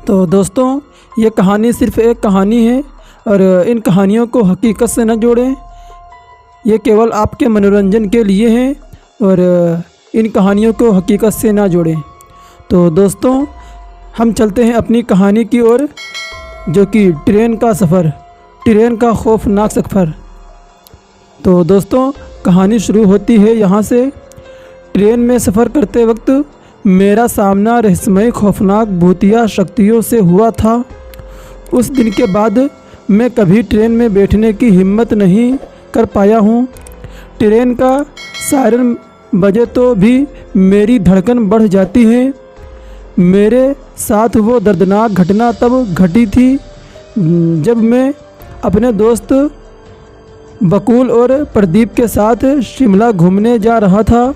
तो दोस्तों, ये कहानी सिर्फ़ एक कहानी है और इन कहानियों को हकीकत से न जोड़ें। ये केवल आपके मनोरंजन के लिए हैं और इन कहानियों को हकीकत से ना जोड़ें। तो दोस्तों, हम चलते हैं अपनी कहानी की ओर, जो कि ट्रेन का सफ़र, ट्रेन का खौफनाक सफ़र। तो दोस्तों, कहानी शुरू होती है यहाँ से। ट्रेन में सफ़र करते वक्त मेरा सामना रहस्यमय खौफनाक भूतिया शक्तियों से हुआ था। उस दिन के बाद मैं कभी ट्रेन में बैठने की हिम्मत नहीं कर पाया हूँ। ट्रेन का सायरन बजे तो भी मेरी धड़कन बढ़ जाती है। मेरे साथ वो दर्दनाक घटना तब घटी थी जब मैं अपने दोस्त बकुल और प्रदीप के साथ शिमला घूमने जा रहा था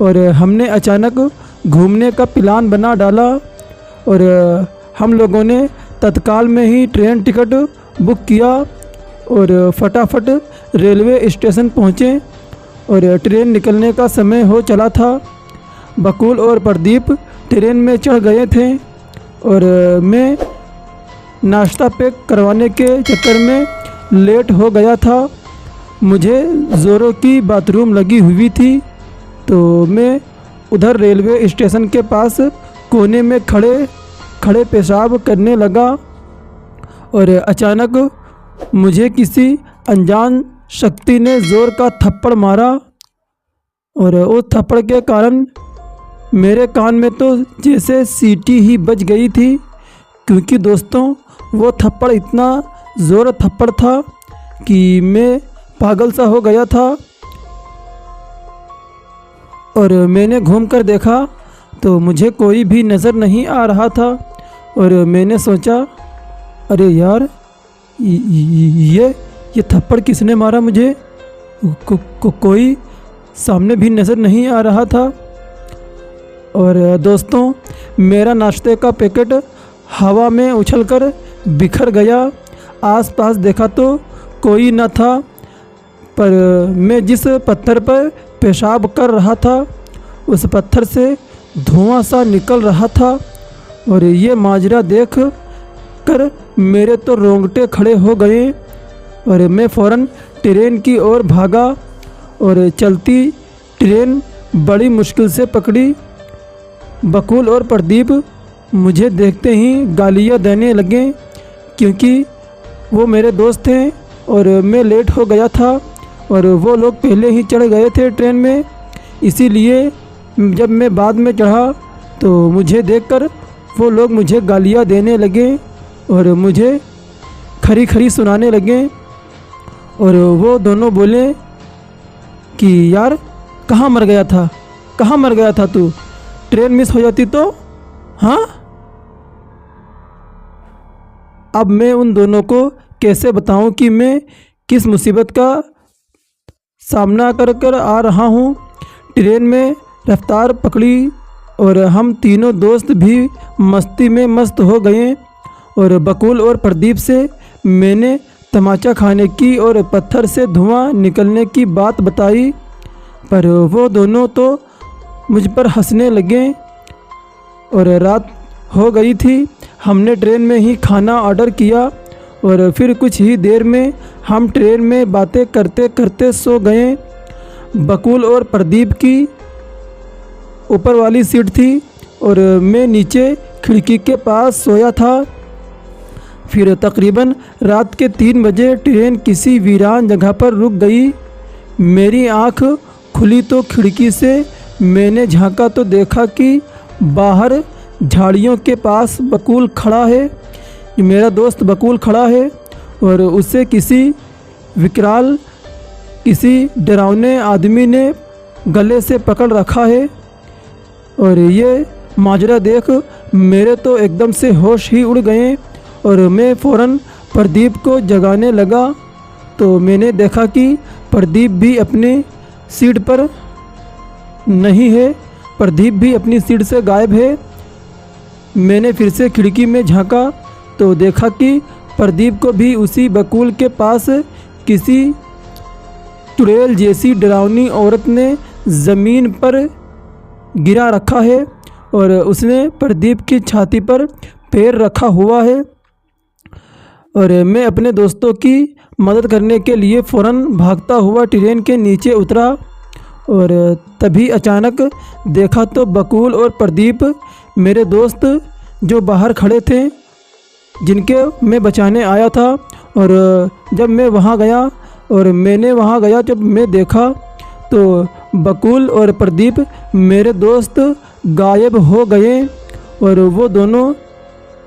और हमने अचानक घूमने का प्लान बना डाला और हम लोगों ने तत्काल में ही ट्रेन टिकट बुक किया और फटाफट रेलवे स्टेशन पहुँचे और ट्रेन निकलने का समय हो चला था। बकुल और प्रदीप ट्रेन में चढ़ गए थे और मैं नाश्ता पैक करवाने के चक्कर में लेट हो गया था। मुझे ज़ोरों की बाथरूम लगी हुई थी, तो मैं उधर रेलवे स्टेशन के पास कोने में खड़े पेशाब करने लगा और अचानक मुझे किसी अनजान शक्ति ने ज़ोर का थप्पड़ मारा और उस थप्पड़ के कारण मेरे कान में तो जैसे सीटी ही बज गई थी, क्योंकि दोस्तों वो थप्पड़ इतना ज़ोर थप्पड़ था कि मैं पागल सा हो गया था। और मैंने घूमकर देखा तो मुझे कोई भी नज़र नहीं आ रहा था और मैंने सोचा, अरे यार, ये थप्पड़ किसने मारा मुझे? कोई सामने भी नज़र नहीं आ रहा था। और दोस्तों, मेरा नाश्ते का पैकेट हवा में उछलकर बिखर गया। आसपास देखा तो कोई न था, पर मैं जिस पत्थर पर पेशाब कर रहा था उस पत्थर से धुआं सा निकल रहा था और ये माजरा देख कर मेरे तो रोंगटे खड़े हो गए और मैं फ़ौरन ट्रेन की ओर भागा और चलती ट्रेन बड़ी मुश्किल से पकड़ी। बकुल और प्रदीप मुझे देखते ही गालियाँ देने लगे, क्योंकि वो मेरे दोस्त थे और मैं लेट हो गया था और वो लोग पहले ही चढ़ गए थे ट्रेन में। इसीलिए जब मैं बाद में चढ़ा तो मुझे देखकर वो लोग मुझे गालियाँ देने लगे और मुझे खरी खरी सुनाने लगे। और वो दोनों बोले कि यार, कहाँ मर गया था, कहाँ मर गया था तू? ट्रेन मिस हो जाती तो? हाँ। अब मैं उन दोनों को कैसे बताऊं कि मैं किस मुसीबत का सामना कर आ रहा हूँ। ट्रेन में रफ्तार पकड़ी और हम तीनों दोस्त भी मस्ती में मस्त हो गए और बकुल और प्रदीप से मैंने तमाचा खाने की और पत्थर से धुआं निकलने की बात बताई, पर वो दोनों तो मुझ पर हंसने लगे। और रात हो गई थी। हमने ट्रेन में ही खाना ऑर्डर किया और फिर कुछ ही देर में हम ट्रेन में बातें करते करते सो गए। बकुल और प्रदीप की ऊपर वाली सीट थी और मैं नीचे खिड़की के पास सोया था। फिर तकरीबन रात के 3 बजे ट्रेन किसी वीरान जगह पर रुक गई। मेरी आँख खुली तो खिड़की से मैंने झांका तो देखा कि बाहर झाड़ियों के पास बकुल खड़ा है। मेरा दोस्त बकुल खड़ा है और उसे किसी विकराल, किसी डरावने आदमी ने गले से पकड़ रखा है। और ये माजरा देख मेरे तो एकदम से होश ही उड़ गए और मैं फ़ौरन प्रदीप को जगाने लगा तो मैंने देखा कि प्रदीप भी अपनी सीट पर नहीं है। प्रदीप भी अपनी सीट से गायब है। मैंने फिर से खिड़की में झांका तो देखा कि प्रदीप को भी उसी बकुल के पास किसी चुड़ैल जैसी डरावनी औरत ने ज़मीन पर गिरा रखा है और उसने प्रदीप की छाती पर पैर रखा हुआ है। और मैं अपने दोस्तों की मदद करने के लिए फ़ौरन भागता हुआ ट्रेन के नीचे उतरा। और तभी अचानक देखा तो बकुल और प्रदीप, मेरे दोस्त जो बाहर खड़े थे, जिनके मैं बचाने आया था। और जब मैं वहाँ गया जब मैं देखा तो बकुल और प्रदीप मेरे दोस्त गायब हो गए। और वो दोनों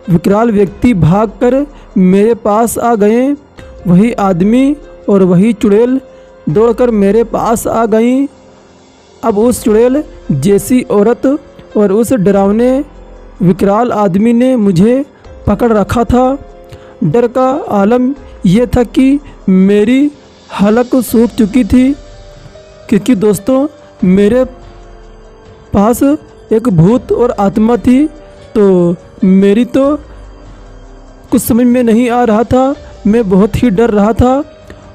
विकराल व्यक्ति भागकर मेरे पास आ गए। वही आदमी और वही चुड़ैल दौड़कर मेरे पास आ गई। अब उस चुड़ैल जैसी औरत और उस डरावने विकराल आदमी ने मुझे पकड़ रखा था। डर का आलम यह था कि मेरी हलक सूख चुकी थी, क्योंकि दोस्तों मेरे पास एक भूत और आत्मा थी। तो मेरी तो कुछ समझ में नहीं आ रहा था, मैं बहुत ही डर रहा था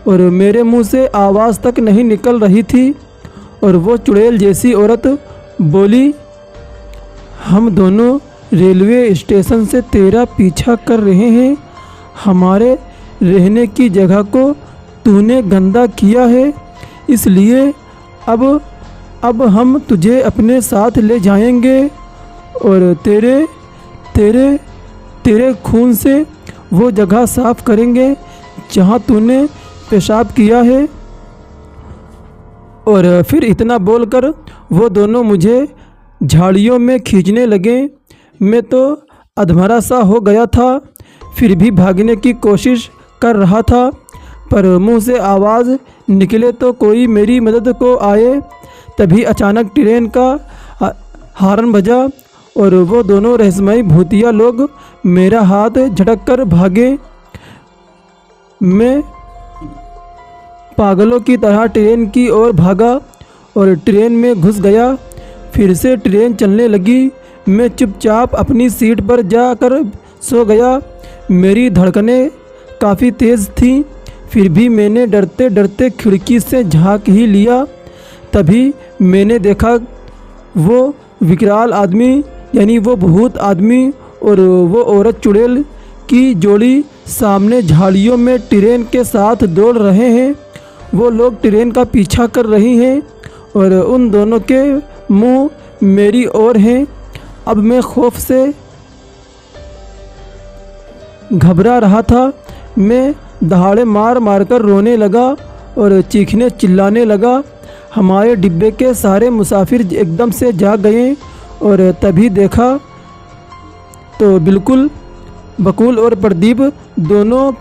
और मेरे मुंह से आवाज़ तक नहीं निकल रही थी। और वो चुड़ैल जैसी औरत बोली, हम दोनों रेलवे स्टेशन से तेरा पीछा कर रहे हैं। हमारे रहने की जगह को तूने गंदा किया है, इसलिए अब हम तुझे अपने साथ ले जाएंगे और तेरे खून से वो जगह साफ़ करेंगे जहाँ तूने पेशाब किया है। और फिर इतना बोलकर वो दोनों मुझे झाड़ियों में खींचने लगे। मैं तो अधमरा सा हो गया था, फिर भी भागने की कोशिश कर रहा था, पर मुंह से आवाज़ निकले तो कोई मेरी मदद को आए। तभी अचानक ट्रेन का हॉर्न बजा और वो दोनों रहस्यमयी भूतिया लोग मेरा हाथ झटक कर भागे। मैं पागलों की तरह ट्रेन की ओर भागा और ट्रेन में घुस गया। फिर से ट्रेन चलने लगी। मैं चुपचाप अपनी सीट पर जाकर सो गया। मेरी धड़कनें काफ़ी तेज़ थीं, फिर भी मैंने डरते डरते खिड़की से झांक ही लिया। तभी मैंने देखा वो विकराल आदमी, यानी वो भूत आदमी और वो औरत चुड़ैल की जोड़ी सामने झाड़ियों में ट्रेन के साथ दौड़ रहे हैं। वो लोग ट्रेन का पीछा कर रही हैं और उन दोनों के मुंह मेरी ओर हैं। अब मैं खौफ से घबरा रहा था। मैं दहाड़े मार मार कर रोने लगा और चीखने चिल्लाने लगा। हमारे डिब्बे के सारे मुसाफिर एकदम से जाग गए और तभी देखा तो बिल्कुल बकुल और प्रदीप दोनों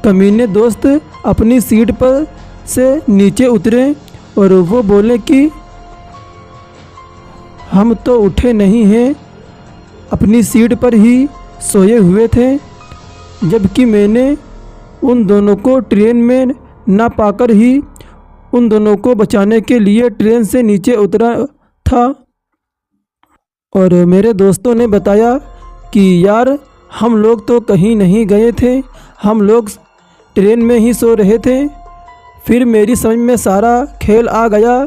कमीने दोस्त अपनी सीट पर से नीचे उतरे और वो बोले कि हम तो उठे नहीं हैं, अपनी सीट पर ही सोए हुए थे। जबकि मैंने उन दोनों को ट्रेन में ना पाकर ही उन दोनों को बचाने के लिए ट्रेन से नीचे उतरा था। और मेरे दोस्तों ने बताया कि यार हम लोग तो कहीं नहीं गए थे, हम लोग ट्रेन में ही सो रहे थे। फिर मेरी समझ में सारा खेल आ गया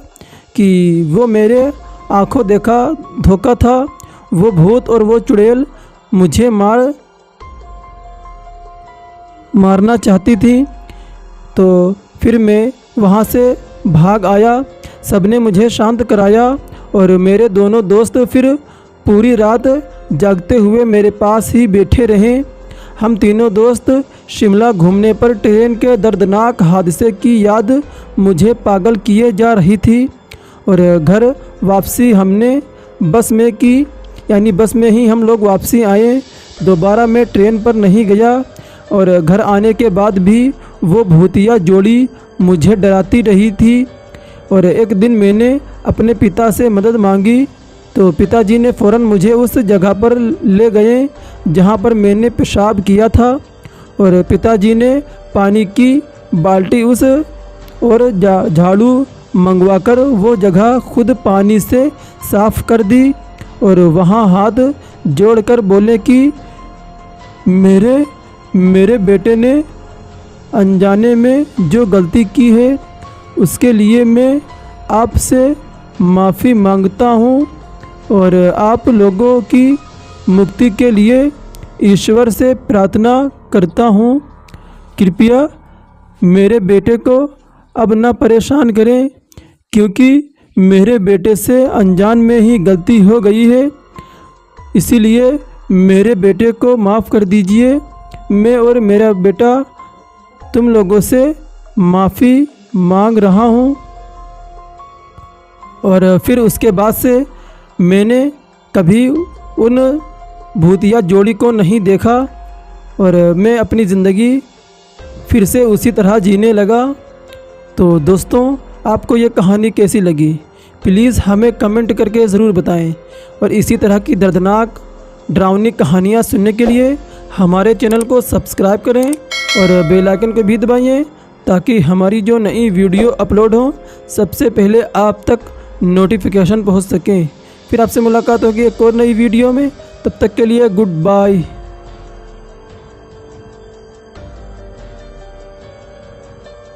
कि वो मेरे आंखों देखा धोखा था। वो भूत और वो चुड़ैल मुझे मारना चाहती थी। तो फिर मैं वहाँ से भाग आया। सबने मुझे शांत कराया और मेरे दोनों दोस्त फिर पूरी रात जागते हुए मेरे पास ही बैठे रहे। हम तीनों दोस्त शिमला घूमने पर ट्रेन के दर्दनाक हादसे की याद मुझे पागल किए जा रही थी। और घर वापसी हमने बस में की, यानी बस में ही हम लोग वापसी आए। दोबारा मैं ट्रेन पर नहीं गया और घर आने के बाद भी वो भूतिया जोड़ी मुझे डराती रही थी। और एक दिन मैंने अपने पिता से मदद मांगी तो पिताजी ने फ़ौरन मुझे उस जगह पर ले गए जहाँ पर मैंने पेशाब किया था। और पिताजी ने पानी की बाल्टी उस और झाड़ू मंगवाकर वो जगह खुद पानी से साफ़ कर दी और वहाँ हाथ जोड़कर बोले कि मेरे बेटे ने अनजाने में जो गलती की है उसके लिए मैं आपसे माफ़ी मांगता हूँ और आप लोगों की मुक्ति के लिए ईश्वर से प्रार्थना करता हूँ, कृपया मेरे बेटे को अब ना परेशान करें, क्योंकि मेरे बेटे से अनजान में ही गलती हो गई है। इसीलिए मेरे बेटे को माफ़ कर दीजिए। मैं और मेरा बेटा तुम लोगों से माफ़ी मांग रहा हूँ। और फिर उसके बाद से मैंने कभी उन भूतिया जोड़ी को नहीं देखा और मैं अपनी ज़िंदगी फिर से उसी तरह जीने लगा। तो दोस्तों, आपको ये कहानी कैसी लगी प्लीज़ हमें कमेंट करके ज़रूर बताएं। और इसी तरह की दर्दनाक डरावनी कहानियाँ सुनने के लिए हमारे चैनल को सब्सक्राइब करें और बेल आइकन को भी दबाइए, ताकि हमारी जो नई वीडियो अपलोड हो सबसे पहले आप तक नोटिफिकेशन पहुंच सके। फिर आपसे मुलाकात होगी एक और नई वीडियो में। तब तक के लिए गुड बाय।